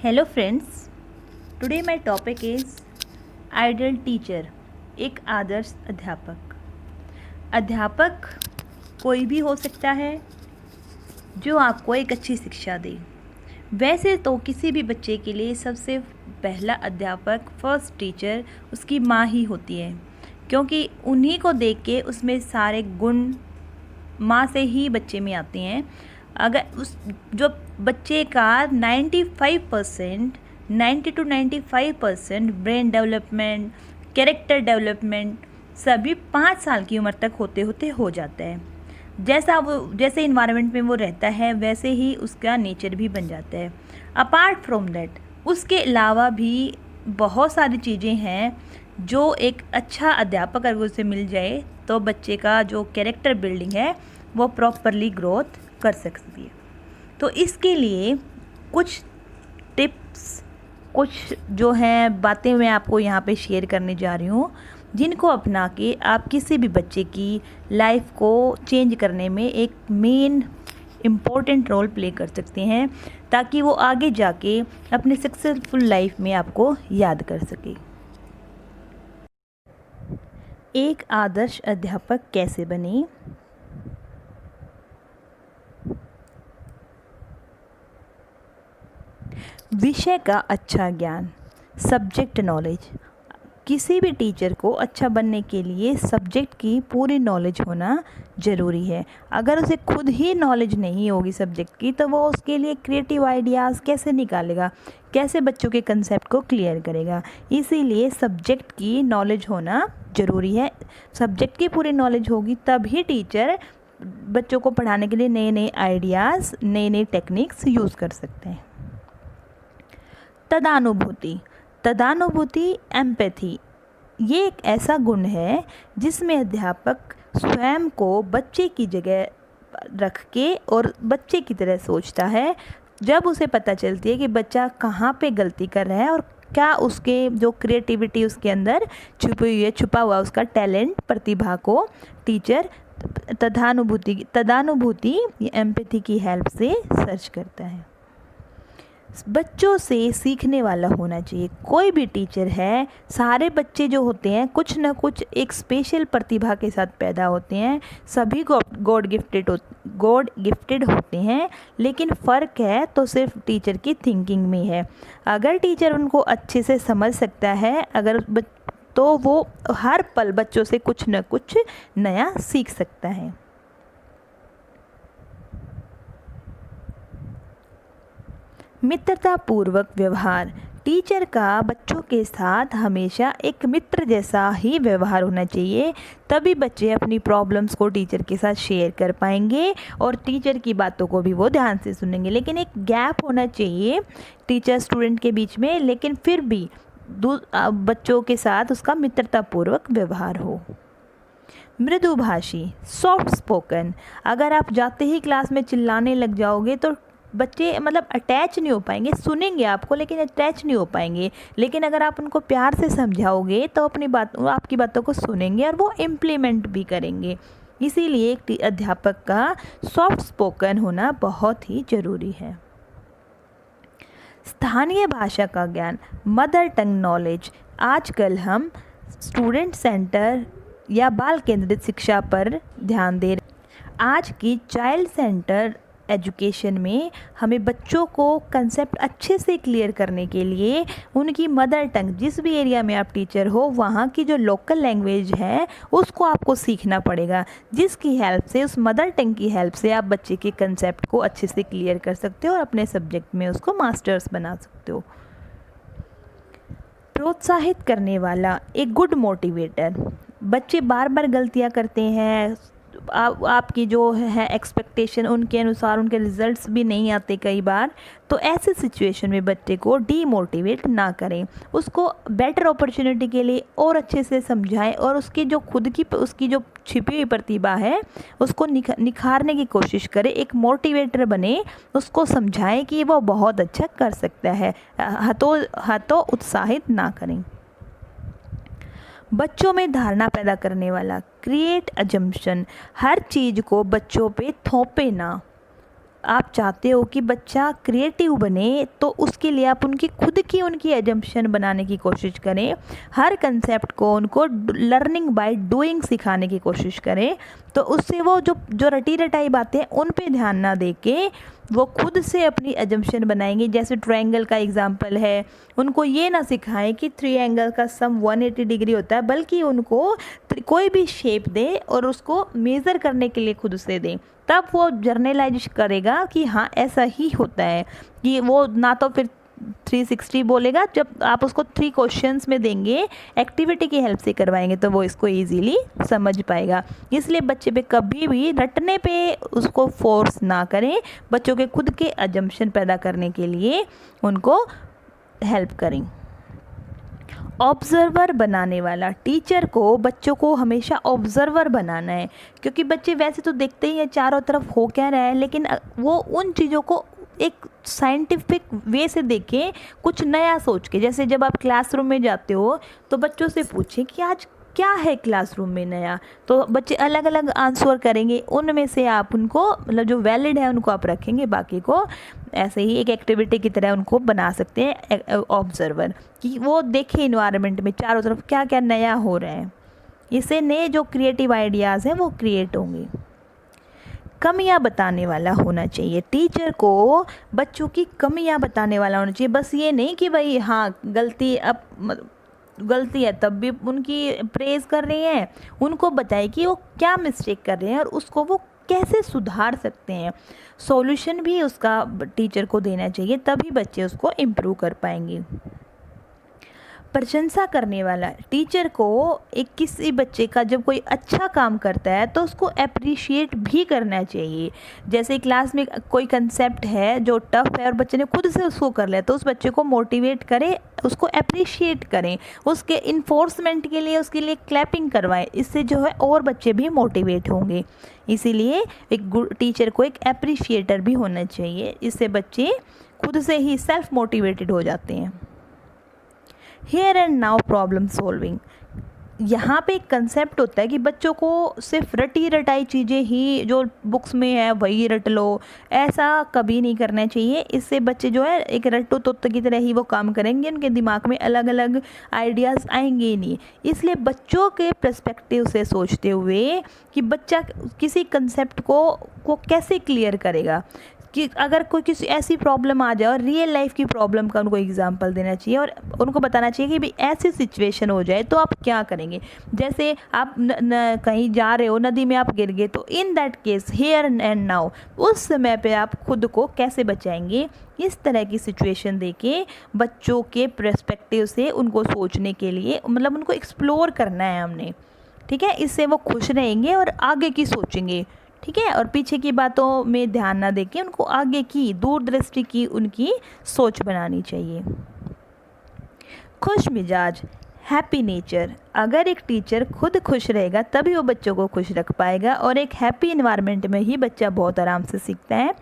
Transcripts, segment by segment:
Hello friends, today my topic is Ideal Teacher, एक आदर्श अध्यापक। अध्यापक कोई भी हो सकता है जो आपको एक अच्छी शिक्षा दे। वैसे तो किसी भी बच्चे के लिए सबसे पहला अध्यापक फर्स्ट टीचर उसकी माँ ही होती है, क्योंकि उन्हीं को देख के उसमें सारे गुण माँ से ही बच्चे में आते हैं। अगर उस जो बच्चे का 90 to 95% brain development, character development सभी 5 साल की उम्र तक होते होते हो जाता है। जैसे इन्वायरमेंट में वो रहता है वैसे ही उसका नेचर भी बन जाता है। अपार्ट फ्रॉम दैट उसके अलावा भी बहुत सारी चीज़ें हैं जो एक अच्छा अध्यापक अगर उसे मिल जाए तो बच्चे का जो कैरेक्टर बिल्डिंग है वो प्रॉपरली ग्रोथ कर सकती है। तो इसके लिए कुछ टिप्स, कुछ जो हैं बातें मैं आपको यहाँ पे शेयर करने जा रही हूँ, जिनको अपना के आप किसी भी बच्चे की लाइफ को चेंज करने में एक मेन इम्पोर्टेंट रोल प्ले कर सकते हैं, ताकि वो आगे जाके अपने सक्सेसफुल लाइफ में आपको याद कर सके। एक आदर्श अध्यापक कैसे बने? विषय का अच्छा ज्ञान, सब्जेक्ट नॉलेज। किसी भी टीचर को अच्छा बनने के लिए सब्जेक्ट की पूरी नॉलेज होना ज़रूरी है। अगर उसे खुद ही नॉलेज नहीं होगी सब्जेक्ट की तो वो उसके लिए क्रिएटिव आइडियाज़ कैसे निकालेगा, कैसे बच्चों के कंसेप्ट को क्लियर करेगा। इसीलिए सब्जेक्ट की नॉलेज होना ज़रूरी है। सब्जेक्ट की पूरी नॉलेज होगी तभी टीचर बच्चों को पढ़ाने के लिए नए नए आइडियाज़, नए नए टेक्निक्स यूज़ कर सकते हैं। तदानुभूति एम्पैथी, ये एक ऐसा गुण है जिसमें अध्यापक स्वयं को बच्चे की जगह रख के और बच्चे की तरह सोचता है। जब उसे पता चलती है कि बच्चा कहाँ पे गलती कर रहा है और क्या उसके जो क्रिएटिविटी उसके अंदर छुपी हुई है, छुपा हुआ उसका टैलेंट, प्रतिभा को टीचर तदानुभूति एम्पैथी की हेल्प से सर्च करता है। बच्चों से सीखने वाला होना चाहिए। कोई भी टीचर है, सारे बच्चे जो होते हैं कुछ ना कुछ एक स्पेशल प्रतिभा के साथ पैदा होते हैं। सभी गॉड गिफ्टेड होते हैं, लेकिन फ़र्क है तो सिर्फ टीचर की थिंकिंग में है। अगर टीचर उनको अच्छे से समझ सकता है तो वो हर पल बच्चों से कुछ न कुछ नया सीख सकता है। मित्रतापूर्वक व्यवहार, टीचर का बच्चों के साथ हमेशा एक मित्र जैसा ही व्यवहार होना चाहिए, तभी बच्चे अपनी प्रॉब्लम्स को टीचर के साथ शेयर कर पाएंगे और टीचर की बातों को भी वो ध्यान से सुनेंगे। लेकिन एक गैप होना चाहिए टीचर स्टूडेंट के बीच में, लेकिन फिर भी बच्चों के साथ उसका मित्रतापूर्वक व्यवहार हो। मृदुभाषी, सॉफ्ट स्पोकन, अगर आप जाते ही क्लास में चिल्लाने लग जाओगे तो बच्चे अटैच नहीं हो पाएंगे। सुनेंगे आपको लेकिन अटैच नहीं हो पाएंगे। लेकिन अगर आप उनको प्यार से समझाओगे तो आपकी बातों को सुनेंगे और वो इम्प्लीमेंट भी करेंगे। इसीलिए एक अध्यापक का सॉफ्ट स्पोकन होना बहुत ही ज़रूरी है। स्थानीय भाषा का ज्ञान, मदर टंग नॉलेज। आजकल हम स्टूडेंट सेंटर या बाल केंद्रित शिक्षा पर ध्यान दे रहे। आज की चाइल्ड सेंटर एजुकेशन में हमें बच्चों को कंसेप्ट अच्छे से क्लियर करने के लिए उनकी मदर टंग, जिस भी एरिया में आप टीचर हो वहाँ की जो लोकल लैंग्वेज है उसको आपको सीखना पड़ेगा, जिसकी हेल्प से, उस मदर टंग की हेल्प से आप बच्चे के कंसेप्ट को अच्छे से क्लियर कर सकते हो और अपने सब्जेक्ट में उसको मास्टर्स बना सकते हो। प्रोत्साहित करने वाला, एक गुड मोटिवेटर। बच्चे बार बार गलतियाँ करते हैं, आपकी जो है एक्सपेक्टेशन उनके अनुसार उनके रिजल्ट्स भी नहीं आते कई बार, तो ऐसे सिचुएशन में बच्चे को डीमोटिवेट ना करें, उसको बेटर अपॉर्चुनिटी के लिए और अच्छे से समझाएं और उसकी जो छिपी हुई प्रतिभा है उसको निखारने की कोशिश करें। एक मोटिवेटर बने, उसको समझाएं कि वो बहुत अच्छा कर सकता है, हाथों उत्साहित ना करें। बच्चों में धारणा पैदा करने वाला, क्रिएट अजम्पशन, हर चीज़ को बच्चों पे थोपे ना। आप चाहते हो कि बच्चा क्रिएटिव बने तो उसके लिए आप उनकी खुद की उनकी एजम्पशन बनाने की कोशिश करें। हर कंसेप्ट को उनको लर्निंग बाय डूइंग सिखाने की कोशिश करें, तो उससे वो जो जो रटी रटाई बातें उन पे ध्यान ना दे के वो खुद से अपनी एजम्पशन बनाएंगे। जैसे ट्रायंगल का एग्जांपल है, उनको ये ना सिखाएं कि ट्रायंगल का सम 180 डिग्री होता है, बल्कि उनको कोई भी शेप दे और उसको मेज़र करने के लिए खुद से दें। तब वो जर्नलाइज करेगा कि हाँ ऐसा ही होता है। कि वो ना तो फिर 360 बोलेगा, जब आप उसको 3 क्वेश्चंस में देंगे, एक्टिविटी की हेल्प से करवाएंगे, तो वो इसको इजीली समझ पाएगा। इसलिए बच्चे पे कभी भी रटने पे उसको फोर्स ना करें, बच्चों के खुद के अजम्पशन पैदा करने के लिए उनको हेल्प करें। ऑब्जर्वर बनाने वाला, टीचर को बच्चों को हमेशा ऑब्जर्वर बनाना है, क्योंकि बच्चे वैसे तो देखते ही हैं चारों तरफ हो क्या रहा है, लेकिन वो उन चीज़ों को एक साइंटिफिक वे से देखें, कुछ नया सोच के। जैसे जब आप क्लासरूम में जाते हो तो बच्चों से पूछें कि आज क्या है क्लासरूम में नया, तो बच्चे अलग अलग आंसर करेंगे, उनमें से आप उनको मतलब जो वैलिड है उनको आप रखेंगे, बाकी को ऐसे ही एक एक्टिविटी की तरह उनको बना सकते हैं ऑब्जर्वर, कि वो देखें इन्वायरमेंट में चारों तरफ क्या क्या नया हो रहा है। इससे नए जो क्रिएटिव आइडियाज़ हैं वो क्रिएट होंगे। कमियां बताने वाला होना चाहिए, टीचर को बच्चों की कमियां बताने वाला होना चाहिए। बस ये नहीं कि भाई हाँ गलती है तब भी उनकी प्रेज़ कर रही हैं, उनको बताए कि वो क्या मिस्टेक कर रहे हैं और उसको वो कैसे सुधार सकते हैं। सॉल्यूशन भी उसका टीचर को देना चाहिए, तभी बच्चे उसको इम्प्रूव कर पाएंगे। प्रशंसा करने वाला, टीचर को एक किसी बच्चे का जब कोई अच्छा काम करता है तो उसको अप्रिशिएट भी करना चाहिए। जैसे क्लास में कोई कंसेप्ट है जो टफ है और बच्चे ने खुद से उसको कर लिया, तो उस बच्चे को मोटिवेट करें, उसको अप्रिशिएट करें, उसके इन्फोर्समेंट के लिए उसके लिए क्लैपिंग करवाएं। इससे जो है और बच्चे भी मोटिवेट होंगे। इसीलिए एक टीचर को एक अप्रिशिएटर भी होना चाहिए, इससे बच्चे खुद से ही सेल्फ मोटिवेटेड हो जाते हैं। Here and now problem solving, यहाँ पे एक कंसेप्ट होता है कि बच्चों को सिर्फ रटी रटाई चीज़ें ही जो बुक्स में है वही रट लो, ऐसा कभी नहीं करना चाहिए। इससे बच्चे जो है एक रट्टू तोते की तरह ही वो काम करेंगे, उनके दिमाग में अलग अलग आइडियाज़ आएंगे ही नहीं। इसलिए बच्चों के पर्सपेक्टिव से सोचते हुए कि बच्चा किसी कंसेप्ट को कैसे क्लियर करेगा, कि अगर कोई किसी ऐसी प्रॉब्लम आ जाए और रियल लाइफ की प्रॉब्लम का उनको एग्जांपल देना चाहिए और उनको बताना चाहिए कि भाई ऐसी सिचुएशन हो जाए तो आप क्या करेंगे। जैसे आप कहीं जा रहे हो, नदी में आप गिर गए, तो in that case here and now उस समय पे आप खुद को कैसे बचाएंगे। इस तरह की सिचुएशन देके बच्चों के पर्सपेक्टिव से उनको सोचने के लिए मतलब उनको एक्सप्लोर करना है हमने, ठीक है। इससे वो खुश रहेंगे और आगे की सोचेंगे, ठीक है। और पीछे की बातों में ध्यान ना देके उनको आगे की दूरदृष्टि की उनकी सोच बनानी चाहिए। खुश मिजाज, हैप्पी नेचर, अगर एक टीचर खुद खुश रहेगा तभी वो बच्चों को खुश रख पाएगा, और एक हैप्पी इन्वायरमेंट में ही बच्चा बहुत आराम से सीखता है।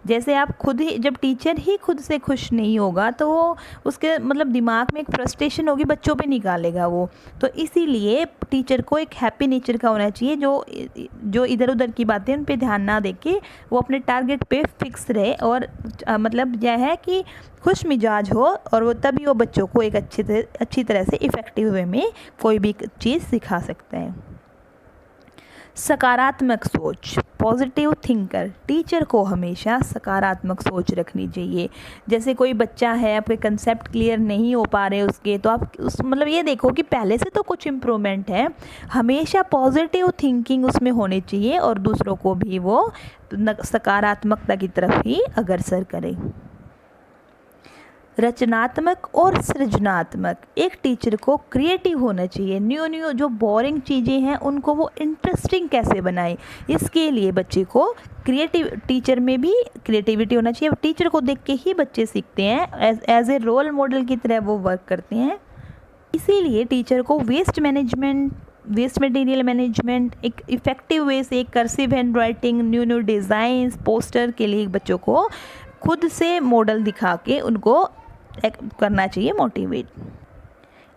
जैसे आप खुद ही, जब टीचर ही खुद से खुश नहीं होगा तो वो उसके मतलब दिमाग में एक फ्रस्ट्रेशन होगी, बच्चों पे निकालेगा वो। तो इसीलिए टीचर को एक हैप्पी नेचर का होना चाहिए, जो इधर उधर की बातें उन पे ध्यान ना देके वो अपने टारगेट पे फिक्स रहे, और मतलब यह है कि खुश मिजाज हो, और वो तभी वो बच्चों को एक अच्छी तरह से इफ़ेक्टिव वे में कोई भी चीज़ सिखा सकते हैं। सकारात्मक सोच, पॉजिटिव थिंकर, टीचर को हमेशा सकारात्मक सोच रखनी चाहिए। जैसे कोई बच्चा है, आपके कंसेप्ट क्लियर नहीं हो पा रहे उसके, तो आप उस मतलब ये देखो कि पहले से तो कुछ इम्प्रूवमेंट है, हमेशा पॉजिटिव थिंकिंग उसमें होनी चाहिए और दूसरों को भी वो सकारात्मकता की तरफ ही अग्रसर करें। रचनात्मक और सृजनात्मक, एक टीचर को क्रिएटिव होना चाहिए। न्यू जो बोरिंग चीज़ें हैं उनको वो इंटरेस्टिंग कैसे बनाए, इसके लिए बच्चे को टीचर में भी क्रिएटिविटी होना चाहिए। टीचर को देख के ही बच्चे सीखते हैं, एज ए रोल मॉडल की तरह वो वर्क करते हैं। इसीलिए टीचर को वेस्ट मटेरियल मैनेजमेंट एक इफ़ेक्टिव वे से, cursive hand writing, new designs, poster के लिए बच्चों को खुद से मॉडल दिखा के उनको करना चाहिए मोटिवेट।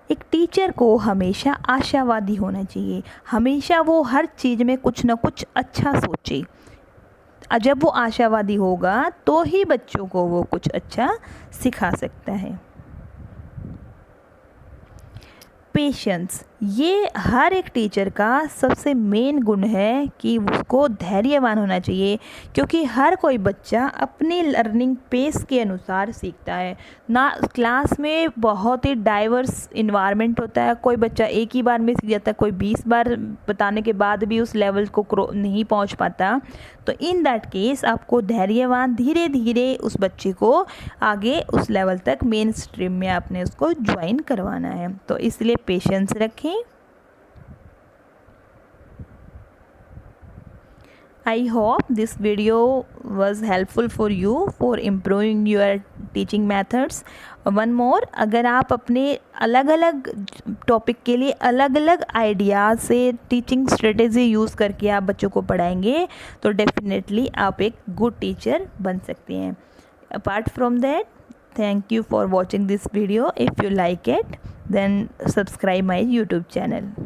एक टीचर को हमेशा आशावादी होना चाहिए, हमेशा वो हर चीज़ में कुछ ना कुछ अच्छा सोचे। जब वो आशावादी होगा तो ही बच्चों को वो कुछ अच्छा सिखा सकता है। पेशेंस, ये हर एक टीचर का सबसे मेन गुण है कि उसको धैर्यवान होना चाहिए, क्योंकि हर कोई बच्चा अपनी लर्निंग पेस के अनुसार सीखता है ना। क्लास में बहुत ही डाइवर्स इन्वायरमेंट होता है, कोई बच्चा एक ही बार में सीख जाता है, कोई 20 बार बताने के बाद भी उस लेवल को नहीं पहुंच पाता। तो इन दैट केस आपको धैर्यवान धीरे धीरे उस बच्चे को आगे उस लेवल तक मेन स्ट्रीम में आपने उसको ज्वाइन करवाना है, तो इसलिए पेशेंस रखें। I hope this video was helpful for you for improving your teaching methods. One more, अगर आप अपने अलग अलग टॉपिक के लिए अलग अलग आइडियाज़ से टीचिंग स्ट्रेटेजी यूज़ करके आप बच्चों को पढ़ाएंगे तो डेफिनेटली आप एक गुड टीचर बन सकते हैं। Apart from that, thank you for watching this video. If you like it, then subscribe my YouTube channel.